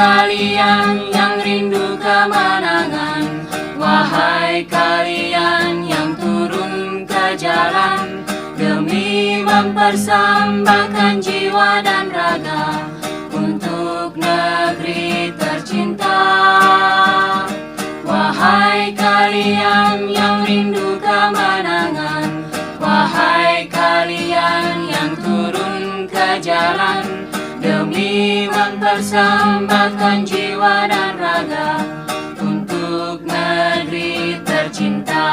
kalian yang rindu kemenangan, wahai kalian yang turun ke jalan demi mempersembahkan jiwa dan raga untuk negeri tercinta. Wahai kalian yang rindu kemenangan, wahai kalian yang turun ke jalan demi mempersembahkan jiwa dan raga untuk negeri tercinta.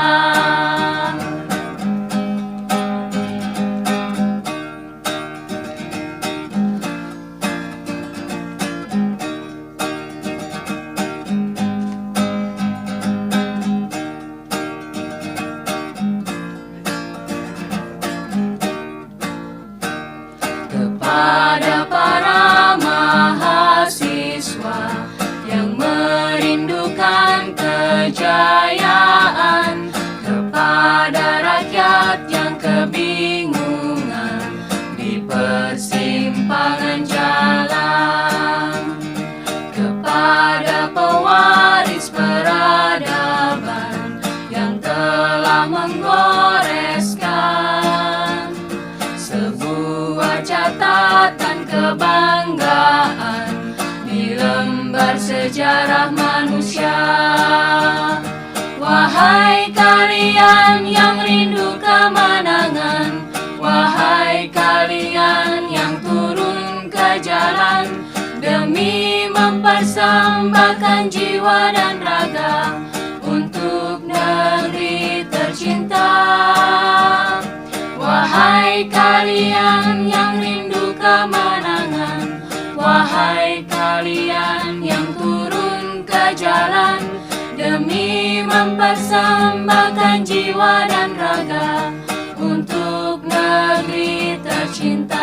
Kepada para mahasiswa yang merindukan kejayaan, kepada rakyat yang kebingungan di persimpangan jalan, kepada pewaris peradaban yang telah menggoreskan sebuah catatan kebanggaan di lembar sejarah manusia. Wahai kalian yang rindu kemenangan, wahai kalian yang turun ke jalan demi mempersembahkan jiwa dan raga untuk negeri tercinta. Wahai kalian yang rindu kemenangan, wahai kalian yang turun ke jalan demi mempersembahkan jiwa dan raga untuk negeri tercinta.